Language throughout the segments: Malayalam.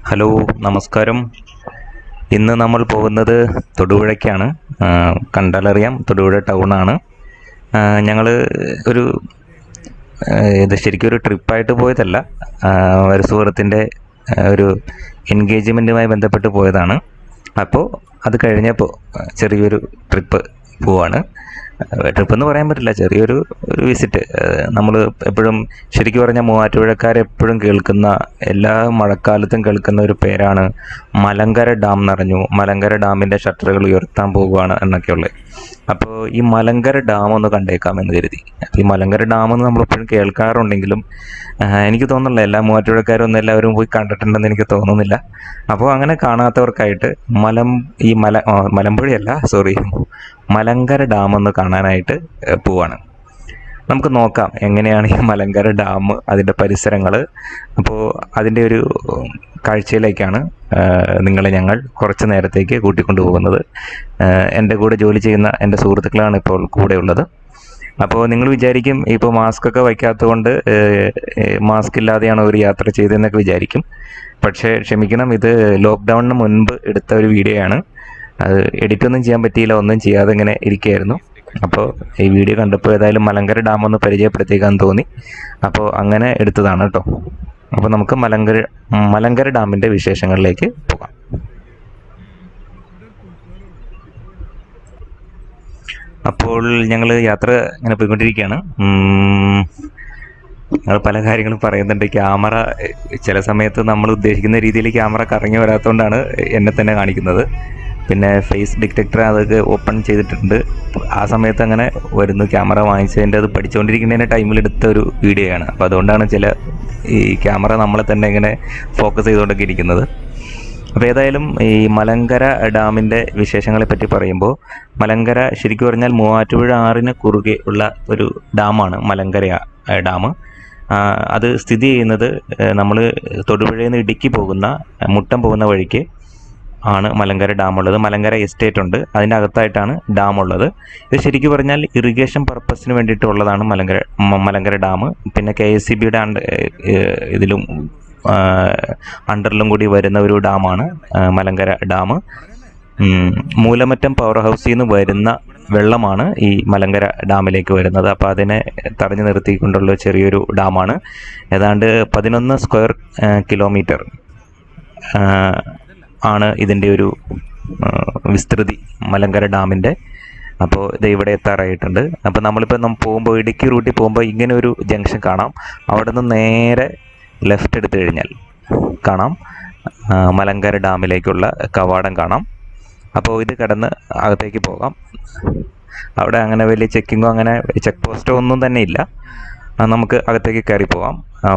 ഹലോ, നമസ്കാരം. ഇന്ന് നമ്മൾ പോകുന്നത് തൊടുപുഴയ്ക്കാണ്. കണ്ടാലറിയാം, തൊടുപുഴ ടൗണാണ്. ഞങ്ങൾ ഒരു ഇത് ശരിക്കും ഒരു ട്രിപ്പായിട്ട് പോയതല്ല. ഒരു സുഹൃത്തിൻ്റെ ഒരു എൻഗേജ്മെൻറ്റുമായി ബന്ധപ്പെട്ട് പോയതാണ്. അപ്പോൾ അത് കഴിഞ്ഞപ്പോൾ ചെറിയൊരു ട്രിപ്പ് പോവാണ്. ട്രിപ്പ് എന്ന് പറയാൻ പറ്റില്ല, ചെറിയൊരു വിസിറ്റ്. നമ്മൾ എപ്പോഴും ശരിക്കും പറഞ്ഞാൽ മൂവാറ്റുപുഴക്കാരെപ്പോഴും കേൾക്കുന്ന, എല്ലാ മഴക്കാലത്തും കേൾക്കുന്ന ഒരു പേരാണ് മലങ്കര ഡാം നിറഞ്ഞു, മലങ്കര ഡാമിൻ്റെ ഷട്ടറുകൾ ഉയർത്താൻ പോകുകയാണ് എന്നൊക്കെയുള്ളത്. അപ്പോൾ ഈ മലങ്കര ഡാം ഒന്ന് കണ്ടേക്കാമെന്ന് കരുതി. അപ്പോൾ ഈ മലങ്കര ഡാം എന്ന് നമ്മളെപ്പോഴും കേൾക്കാറുണ്ടെങ്കിലും എനിക്ക് തോന്നുന്നില്ല എല്ലാ മൂവാറ്റുപുഴക്കാരും എല്ലാവരും പോയി കണ്ടിട്ടുണ്ടെന്ന് എനിക്ക് തോന്നുന്നില്ല. അപ്പോൾ അങ്ങനെ കാണാത്തവർക്കായിട്ട് മലമ്പുഴയല്ല, സോറി, മലങ്കര ഡാം ഒന്ന് കാണാനായിട്ട് പോവാണ്. നമുക്ക് നോക്കാം എങ്ങനെയാണ് ഈ മലങ്കര ഡാം, അതിൻ്റെ പരിസരങ്ങൾ. അപ്പോൾ അതിൻ്റെ ഒരു കാഴ്ചയിലേക്കാണ് നിങ്ങളെ ഞങ്ങൾ കുറച്ച് നേരത്തേക്ക് കൂട്ടിക്കൊണ്ടു പോകുന്നത്. എൻ്റെ കൂടെ ജോലി ചെയ്യുന്ന എൻ്റെ സുഹൃത്തുക്കളാണ് ഇപ്പോൾ കൂടെ ഉള്ളത്. അപ്പോൾ നിങ്ങൾ വിചാരിക്കും, ഇപ്പോൾ മാസ്ക് ഒക്കെ വയ്ക്കാത്തത് കൊണ്ട് മാസ്ക് ഇല്ലാതെയാണ് ഒരു യാത്ര ചെയ്തതെന്നൊക്കെ വിചാരിക്കും. പക്ഷേ ക്ഷമിക്കണം, ഇത് ലോക്ക്ഡൗണിന് മുൻപ് എടുത്ത ഒരു വീഡിയോ ആണ്. അത് എഡിറ്റൊന്നും ചെയ്യാൻ പറ്റിയില്ല, ഒന്നും ചെയ്യാതെ ഇങ്ങനെ ഇരിക്കുകയായിരുന്നു. അപ്പോൾ ഈ വീഡിയോ കണ്ടപ്പോൾ ഏതായാലും മലങ്കര ഡാം ഒന്ന് പരിചയപ്പെടുത്തിയേക്കാൻ തോന്നി. അപ്പോൾ അങ്ങനെ എടുത്തതാണ് കേട്ടോ. അപ്പോൾ നമുക്ക് മലങ്കര ഡാമിൻ്റെ വിശേഷങ്ങളിലേക്ക് പോകാം. അപ്പോൾ ഞങ്ങൾ യാത്ര ഇങ്ങനെ പോയിക്കൊണ്ടിരിക്കുകയാണ്. ഞങ്ങൾ പല കാര്യങ്ങളും പറയുന്നുണ്ട്. ക്യാമറ ചില സമയത്ത് നമ്മൾ ഉദ്ദേശിക്കുന്ന രീതിയിൽ ക്യാമറ കറങ്ങി വരാത്തതുകൊണ്ടാണ് എന്നെ തന്നെ കാണിക്കുന്നത്. പിന്നെ ഫേസ് ഡിറ്റക്ടർ അതൊക്കെ ഓപ്പൺ ചെയ്തിട്ടുണ്ട്. ആ സമയത്ത് അങ്ങനെ വരുന്നു. ക്യാമറ വാങ്ങിച്ചതിൻ്റെ അത് പഠിച്ചുകൊണ്ടിരിക്കുന്നതിൻ്റെ ടൈമിലെടുത്ത ഒരു വീഡിയോ ആണ്. അപ്പോൾ അതുകൊണ്ടാണ് ഈ ക്യാമറ നമ്മളെ തന്നെ ഇങ്ങനെ ഫോക്കസ് ചെയ്തുകൊണ്ടൊക്കെ ഇരിക്കുന്നത്. അപ്പോൾ ഏതായാലും ഈ മലങ്കര ഡാമിൻ്റെ വിശേഷങ്ങളെ പറ്റി പറയുമ്പോൾ, മലങ്കര ശരിക്കും പറഞ്ഞാൽ മൂവാറ്റുപുഴ ആറിന് കുറുകെ ഉള്ള ഒരു ഡാമാണ് മലങ്കര ഡാം. അത് സ്ഥിതി ചെയ്യുന്നത് നമ്മൾ തൊടുപുഴയിൽ നിന്ന് ഇടുക്കി പോകുന്ന മുട്ടം പോകുന്ന വഴിക്ക് ആണ് മലങ്കര ഡാം ഉള്ളത്. മലങ്കര എസ്റ്റേറ്റ് ഉണ്ട്, അതിൻ്റെ അകത്തായിട്ടാണ് ഡാം ഉള്ളത്. ഇത് ശരിക്കും പറഞ്ഞാൽ ഇറിഗേഷൻ പർപ്പസിന് വേണ്ടിയിട്ടുള്ളതാണ് മലങ്കര ഡാം. പിന്നെ KSEBയുടെ ഇതിലും അണ്ടറിലും കൂടി വരുന്ന ഒരു ഡാമാണ് മലങ്കര ഡാം. മൂലമറ്റം പവർ ഹൗസിൽ നിന്ന് വരുന്ന വെള്ളമാണ് ഈ മലങ്കര ഡാമിലേക്ക് വരുന്നത്. അപ്പോൾ അതിനെ തടഞ്ഞു നിർത്തിക്കൊണ്ടുള്ള ചെറിയൊരു ഡാമാണ്. ഏതാണ്ട് 11 സ്ക്വയർ കിലോമീറ്റർ ആണ് ഇതിൻ്റെ ഒരു വിസ്തൃതി, മലങ്കര ഡാമിൻ്റെ. അപ്പോൾ ഇത് ഇവിടെ എത്താറായിട്ടുണ്ട്. അപ്പോൾ നമ്മളിപ്പോൾ പോകുമ്പോൾ, ഇടുക്കി റൂട്ടിൽ പോകുമ്പോൾ ഇങ്ങനെ ഒരു ജംഗ്ഷൻ കാണാം. അവിടെ നിന്ന് നേരെ ലെഫ്റ്റ് എടുത്തു കഴിഞ്ഞാൽ കാണാം മലങ്കര ഡാമിലേക്കുള്ള കവാടം കാണാം. അപ്പോൾ ഇത് കടന്ന് അകത്തേക്ക് പോകാം. അവിടെ അങ്ങനെ വലിയ ചെക്കിങ്ങോ അങ്ങനെ ചെക്ക് പോസ്റ്റോ ഒന്നും തന്നെ ഇല്ല. നമുക്ക് അകത്തേക്ക് കയറി പോകാം.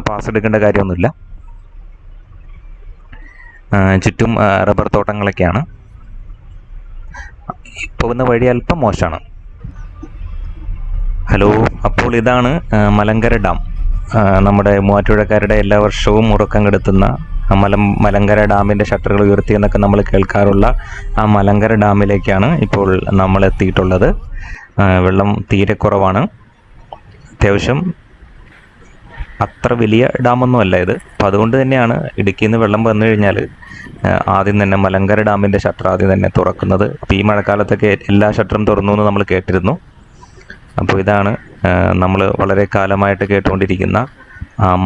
പാസ് എടുക്കേണ്ട കാര്യമൊന്നുമില്ല. ചുറ്റും റബ്ബർ തോട്ടങ്ങളൊക്കെയാണ്. പോകുന്ന വഴി അല്പം മോശമാണ്. ഹലോ, അപ്പോൾ ഇതാണ് മലങ്കര ഡാം. നമ്മുടെ മൂവാറ്റുപുഴക്കാരുടെ എല്ലാ വർഷവും ഉറക്കം കെടുത്തുന്ന മലങ്കര ഡാമിൻ്റെ ഷട്ടറുകൾ ഉയർത്തി എന്നൊക്കെ നമ്മൾ കേൾക്കാറുള്ള ആ മലങ്കര ഡാമിലേക്കാണ് ഇപ്പോൾ നമ്മൾ എത്തിയിട്ടുള്ളത്. വെള്ളം തീരെ കുറവാണ്. അത്യാവശ്യം അത്ര വലിയ ഡാമൊന്നും അല്ല ഇത്. അപ്പം അതുകൊണ്ട് തന്നെയാണ് ഇടുക്കിയിൽ നിന്ന് വെള്ളം വന്നു കഴിഞ്ഞാൽ ആദ്യം തന്നെ മലങ്കര ഡാമിൻ്റെ ഷട്ടർ ആദ്യം തന്നെ തുറക്കുന്നത്. അപ്പോൾ ഈ മഴക്കാലത്തൊക്കെ എല്ലാ ഷട്ടറും തുറന്നു എന്ന് നമ്മൾ കേട്ടിരുന്നു. അപ്പോൾ ഇതാണ് നമ്മൾ വളരെ കാലമായിട്ട് കേട്ടുകൊണ്ടിരിക്കുന്ന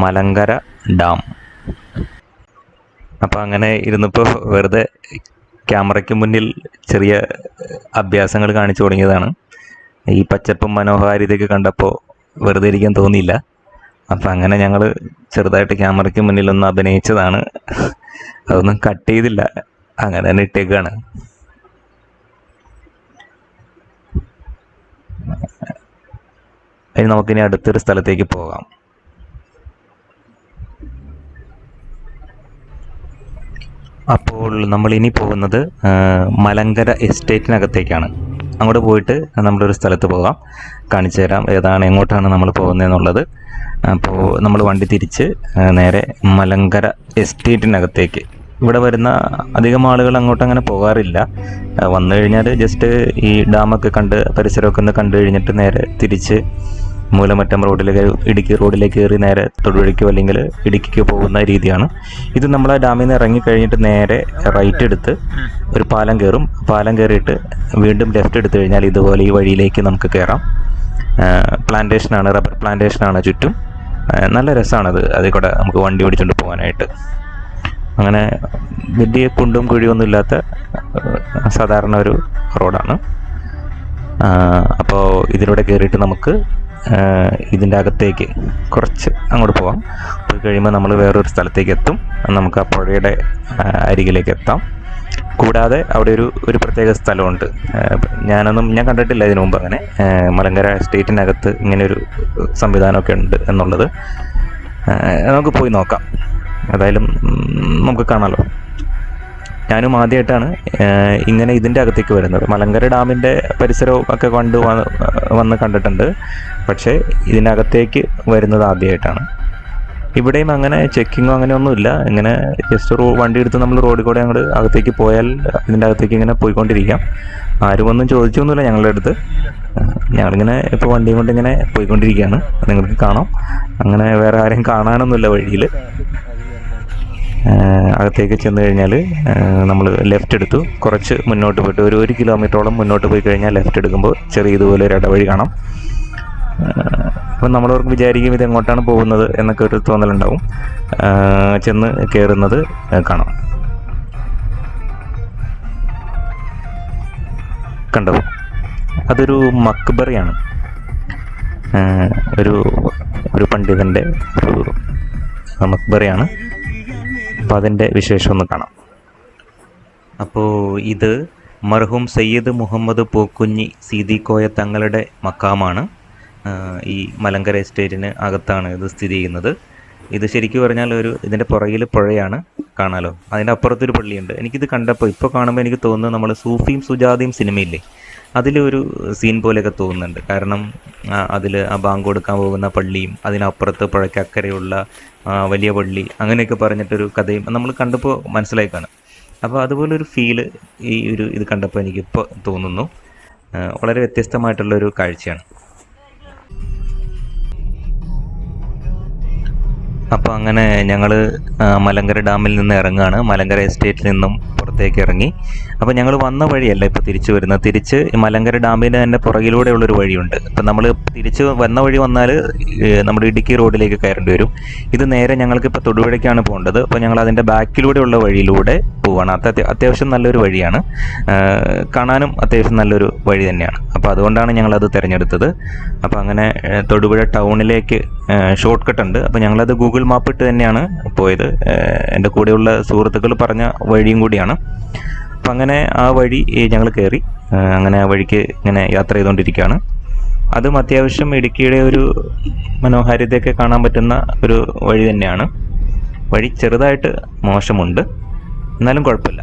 മലങ്കര ഡാം. അപ്പോൾ അങ്ങനെ ഇരുന്നപ്പോൾ വെറുതെ ക്യാമറയ്ക്ക് മുന്നിൽ ചെറിയ അഭ്യാസങ്ങൾ കാണിച്ചു തുടങ്ങിയതാണ്. ഈ പച്ചപ്പും മനോഹാരിതയൊക്കെ കണ്ടപ്പോൾ വെറുതെ ഇരിക്കാൻ തോന്നിയില്ല. അപ്പം അങ്ങനെ ഞങ്ങൾ ചെറുതായിട്ട് ക്യാമറയ്ക്ക് മുന്നിലൊന്ന് അഭിനയിച്ചതാണ്. അതൊന്നും കട്ട് ചെയ്തില്ല, അങ്ങനെ തന്നെ ഇട്ടേക്കാണ്. ഇനി നമുക്കിനി അടുത്തൊരു സ്ഥലത്തേക്ക് പോകാം. അപ്പോൾ നമ്മളിനി പോകുന്നത് മലങ്കര എസ്റ്റേറ്റിനകത്തേക്കാണ്. അങ്ങോട്ട് പോയിട്ട് നമ്മളൊരു സ്ഥലത്ത് പോകാം, കാണിച്ചു തരാം ഏതാണ് എങ്ങോട്ടാണ് നമ്മൾ പോകുന്നതെന്നുള്ളത്. അപ്പോൾ നമ്മൾ വണ്ടി തിരിച്ച് നേരെ മലങ്കര എസ്റ്റേറ്റിനകത്തേക്ക്. ഇവിടെ വരുന്ന അധികം ആളുകൾ അങ്ങോട്ട് അങ്ങനെ പോകാറില്ല. വന്നു കഴിഞ്ഞാൽ ജസ്റ്റ് ഈ ഡാമൊക്കെ കണ്ട് പരിസരമൊക്കെ ഒന്ന് കണ്ടു കഴിഞ്ഞിട്ട് നേരെ തിരിച്ച് മൂലമറ്റം റോഡിലേക്ക് ഇടുക്കി റോഡിലേക്ക് കയറി നേരെ തൊടുപുഴയ്ക്കോ അല്ലെങ്കിൽ ഇടുക്കിക്കോ പോകുന്ന രീതിയാണ് ഇത്. നമ്മൾ ആ ഡാമിൽ നിന്ന് ഇറങ്ങി കഴിഞ്ഞിട്ട് നേരെ റൈറ്റ് എടുത്ത് ഒരു പാലം കയറും. പാലം കയറിയിട്ട് വീണ്ടും ലെഫ്റ്റ് എടുത്തു കഴിഞ്ഞാൽ ഇതുപോലെ ഈ വഴിയിലേക്ക് നമുക്ക് കയറാം. പ്ലാന്റേഷനാണ്, റബ്ബർ പ്ലാന്റേഷനാണ് ചുറ്റും. നല്ല രസമാണത്, അതിൽ കൂടെ നമുക്ക് വണ്ടി ഓടിച്ചുകൊണ്ട് പോകാനായിട്ട്. അങ്ങനെ വലിയ കുണ്ടും കുഴിയൊന്നും ഇല്ലാത്ത സാധാരണ ഒരു റോഡാണ്. അപ്പോൾ ഇതിലൂടെ കയറിയിട്ട് നമുക്ക് ഇതിൻ്റെ അകത്തേക്ക് കുറച്ച് അങ്ങോട്ട് പോകാം. പോയി കഴിയുമ്പോൾ നമ്മൾ വേറൊരു സ്ഥലത്തേക്ക് എത്തും. നമുക്ക് ആ പുഴയുടെ അരികിലേക്ക് എത്താം. കൂടാതെ അവിടെ ഒരു പ്രത്യേക സ്ഥലമുണ്ട്. ഞാൻ കണ്ടിട്ടില്ല ഇതിനു മുമ്പ് അങ്ങനെ. മലങ്കര എസ്റ്റേറ്റിനകത്ത് ഇങ്ങനെയൊരു സംവിധാനമൊക്കെ ഉണ്ട് എന്നുള്ളത് നമുക്ക് പോയി നോക്കാം. ഏതായാലും നമുക്ക് കാണാമല്ലോ. ഞാനും ആദ്യമായിട്ടാണ് ഇങ്ങനെ ഇതിൻ്റെ അകത്തേക്ക് വരുന്നത്. മലങ്കര ഡാമിൻ്റെ പരിസരവും ഒക്കെ വന്ന് കണ്ടിട്ടുണ്ട്, പക്ഷേ ഇതിനകത്തേക്ക് വരുന്നത് ആദ്യമായിട്ടാണ്. ഇവിടെയും അങ്ങനെ ചെക്കിങ്ങോ അങ്ങനെയൊന്നുമില്ല. ഇങ്ങനെ ജസ്റ്റ് വണ്ടി എടുത്ത് നമ്മൾ റോഡിൽ കൂടെ അങ്ങോട്ട് അകത്തേക്ക് പോയാൽ ഇതിൻ്റെ അകത്തേക്ക് ഇങ്ങനെ പോയിക്കൊണ്ടിരിക്കാം. ആരും ഒന്നും ചോദിച്ചൊന്നുമില്ല ഞങ്ങളുടെ അടുത്ത്. ഞങ്ങളിങ്ങനെ ഇപ്പോൾ വണ്ടിയും കൊണ്ട് ഇങ്ങനെ പോയിക്കൊണ്ടിരിക്കുകയാണ്. നിങ്ങൾക്ക് കാണാം. അങ്ങനെ വേറെ ആരെയും കാണാനൊന്നുമില്ല വഴിയിൽ. അകത്തേക്ക് ചെന്ന് കഴിഞ്ഞാൽ നമ്മൾ ലെഫ്റ്റ് എടുത്തു. കുറച്ച് മുന്നോട്ട് പോയിട്ട് ഒരു കിലോമീറ്ററോളം മുന്നോട്ട് പോയി കഴിഞ്ഞാൽ ലെഫ്റ്റ് എടുക്കുമ്പോൾ ചെറിയ ഇതുപോലെ ഒരു ഇടവഴി കാണാം. അപ്പം നമ്മളവർക്ക് വിചാരിക്കും ഇത് എങ്ങോട്ടാണ് പോകുന്നത് എന്നൊക്കെ ഒരു തോന്നലുണ്ടാവും. ചെന്ന് കയറുന്നത് കാണാം. കണ്ടോ, അതൊരു മക്ബറയാണ്. ഒരു പണ്ഡിതൻ്റെ ഒരു മക്ബറയാണ്. അപ്പോൾ അതിൻ്റെ വിശേഷം ഒന്ന് കാണാം. അപ്പോൾ ഇത് മർഹൂം സയ്യിദ് മുഹമ്മദ് പൂക്കുഞ്ഞി സീതിക്കോയ തങ്ങളുടെ മക്കാമാണ്. ഈ മലങ്കര എസ്റ്റേറ്റിന് അകത്താണ് ഇത് സ്ഥിതി ചെയ്യുന്നത്. ഇത് ശരിക്കും പറഞ്ഞാൽ ഇതിൻ്റെ പുറകിൽ പുഴയാണ്, കാണാലോ. അതിൻ്റെ അപ്പുറത്തൊരു പള്ളിയുണ്ട്. എനിക്കിത് കണ്ടപ്പോൾ ഇപ്പോൾ കാണുമ്പോൾ എനിക്ക് തോന്നുന്നത് നമ്മൾ സൂഫിയും സുജാതയും സിനിമയില്ലേ, അതിലൊരു സീൻ പോലെയൊക്കെ തോന്നുന്നുണ്ട്. കാരണം അതിൽ ആ ബാങ്ക് കൊടുക്കാൻ പോകുന്ന പള്ളിയും അതിനപ്പുറത്ത് പുഴയ്ക്കക്കരെയുള്ള വലിയ പള്ളി അങ്ങനെയൊക്കെ പറഞ്ഞിട്ടൊരു കഥയും നമ്മൾ കണ്ടപ്പോൾ മനസ്സിലായി കാണും. അപ്പോൾ അതുപോലൊരു ഫീല് ഇത് കണ്ടപ്പോൾ എനിക്കിപ്പോൾ തോന്നുന്നു. വളരെ വ്യത്യസ്തമായിട്ടുള്ളൊരു കാഴ്ചയാണ്. അപ്പോൾ അങ്ങനെ ഞങ്ങൾ മലങ്കര ഡാമിൽ നിന്ന് ഇറങ്ങുകയാണ്. മലങ്കര എസ്റ്റേറ്റിൽ നിന്നും പുറത്തേക്ക് ഇറങ്ങി. അപ്പോൾ ഞങ്ങൾ വന്ന വഴിയല്ല ഇപ്പോൾ തിരിച്ചു വരുന്നത്. തിരിച്ച് മലങ്കര ഡാമിന് തന്നെ പുറകിലൂടെയുള്ളൊരു വഴിയുണ്ട്. അപ്പം നമ്മൾ തിരിച്ച് വന്ന വഴി വന്നാൽ നമ്മുടെ ഇടുക്കി റോഡിലേക്ക് കയറേണ്ടി വരും. ഇത് നേരെ ഞങ്ങൾക്കിപ്പോൾ തൊടുപുഴയ്ക്കാണ് പോകേണ്ടത്. അപ്പോൾ ഞങ്ങൾ അതിൻ്റെ ബാക്കിലൂടെയുള്ള വഴിയിലൂടെ പോവുകയാണ്. അത്യാവശ്യം നല്ലൊരു വഴിയാണ്, കാണാനും അത്യാവശ്യം നല്ലൊരു വഴി തന്നെയാണ്. അപ്പോൾ അതുകൊണ്ടാണ് ഞങ്ങളത് തിരഞ്ഞെടുത്തത്. അപ്പോൾ അങ്ങനെ തൊടുപുഴ ടൗണിലേക്ക് ഷോർട്ട് കട്ട് ഉണ്ട്. അപ്പോൾ ഞങ്ങളത് ഗൂഗിൾ മാപ്പ് ഇട്ട് തന്നെയാണ് പോയത്. എൻ്റെ കൂടെയുള്ള സുഹൃത്തുക്കൾ പറഞ്ഞ വഴിയും കൂടിയാണ്. അപ്പം അങ്ങനെ ആ വഴി ഞങ്ങൾ കയറി. അങ്ങനെ ആ വഴിക്ക് ഇങ്ങനെ യാത്ര ചെയ്തുകൊണ്ടിരിക്കുകയാണ്. അതും അത്യാവശ്യം ഇടുക്കിയുടെ ഒരു മനോഹാരിതയൊക്കെ കാണാൻ പറ്റുന്ന ഒരു വഴി തന്നെയാണ്. വഴി ചെറുതായിട്ട് മോശമുണ്ട്, എന്നാലും കുഴപ്പമില്ല.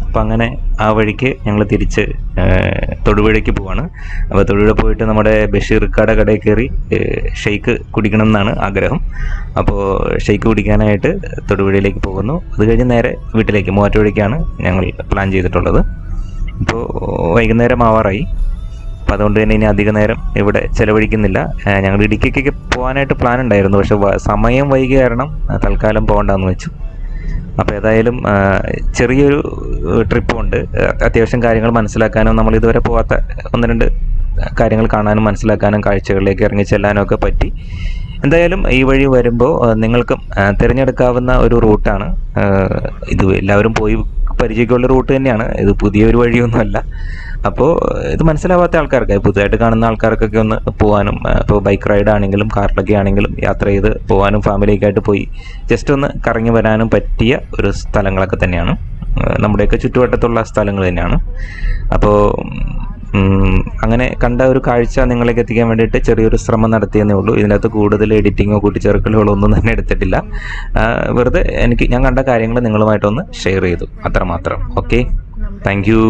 അപ്പം അങ്ങനെ ആ വഴിക്ക് ഞങ്ങൾ തിരിച്ച് തൊടുപുഴയ്ക്ക് പോവാണ്. അപ്പോൾ തൊടുപുഴ പോയിട്ട് നമ്മുടെ ബഷീർക്കാടെ കടയിൽ കയറി ഷെയ്ക്ക് കുടിക്കണം എന്നാണ് ആഗ്രഹം. അപ്പോൾ ഷെയ്ക്ക് കുടിക്കാനായിട്ട് തൊടുപുഴയിലേക്ക് പോകുന്നു. അത് കഴിഞ്ഞ് നേരെ വീട്ടിലേക്ക് മൂവാറ്റുപുഴയ്ക്കാണ് ഞങ്ങൾ പ്ലാൻ ചെയ്തിട്ടുള്ളത്. ഇപ്പോൾ വൈകുന്നേരം ആവാറായി. അപ്പോൾ അതുകൊണ്ട് തന്നെ ഇനി അധിക നേരം ഇവിടെ ചിലവഴിക്കുന്നില്ല. ഞങ്ങൾ ഇടുക്കിക്കൊക്കെ പോകാനായിട്ട് പ്ലാൻ ഉണ്ടായിരുന്നു, പക്ഷെ സമയം വൈകി കാരണം തൽക്കാലം പോകണ്ടെന്ന് വെച്ചു. അപ്പോൾ ഏതായാലും ചെറിയൊരു ട്രിപ്പുണ്ട്. അത്യാവശ്യം കാര്യങ്ങൾ മനസ്സിലാക്കാനും നമ്മൾ ഇതുവരെ പോകാത്ത 1-2 കാര്യങ്ങൾ കാണാനും മനസ്സിലാക്കാനും കാഴ്ചകളിലേക്ക് ഇറങ്ങി ചെല്ലാനും ഒക്കെ പറ്റി. എന്തായാലും ഈ വഴി വരുമ്പോൾ നിങ്ങൾക്കും തിരഞ്ഞെടുക്കാവുന്ന ഒരു റൂട്ടാണ് ഇത്. എല്ലാവരും പോയി പരിചയമൊക്കെയുള്ള റൂട്ട് തന്നെയാണ് ഇത്, പുതിയൊരു വഴിയൊന്നുമല്ല. അപ്പോൾ ഇത് മനസ്സിലാവാത്ത ആൾക്കാർക്ക്, പുതുതായിട്ട് കാണുന്ന ആൾക്കാർക്കൊക്കെ ഒന്ന് പോകാനും, ഇപ്പോൾ ബൈക്ക് റൈഡ് ആണെങ്കിലും കാറിലൊക്കെ ആണെങ്കിലും യാത്ര ചെയ്ത് പോകാനും ഫാമിലിയൊക്കെയായിട്ട് പോയി ജസ്റ്റ് ഒന്ന് കറങ്ങി വരാനും പറ്റിയ ഒരു സ്ഥലങ്ങളൊക്കെ തന്നെയാണ്. നമ്മുടെയൊക്കെ ചുറ്റുവട്ടത്തുള്ള സ്ഥലങ്ങൾ തന്നെയാണ്. അപ്പോൾ അങ്ങനെ കണ്ട ഒരു കാഴ്ച നിങ്ങളിലേക്ക് എത്തിക്കാൻ വേണ്ടിയിട്ട് ചെറിയൊരു ശ്രമം നടത്തിയെന്നേ ഉള്ളൂ. ഇതിനകത്ത് കൂടുതൽ എഡിറ്റിങ്ങോ കൂട്ടിച്ചേർക്കലുകളോ ഒന്നും തന്നെ എടുത്തിട്ടില്ല. വെറുതെ ഞാൻ കണ്ട കാര്യങ്ങൾ നിങ്ങളുമായിട്ടൊന്ന് ഷെയർ ചെയ്തു, അത്രമാത്രം. Okay, thank you.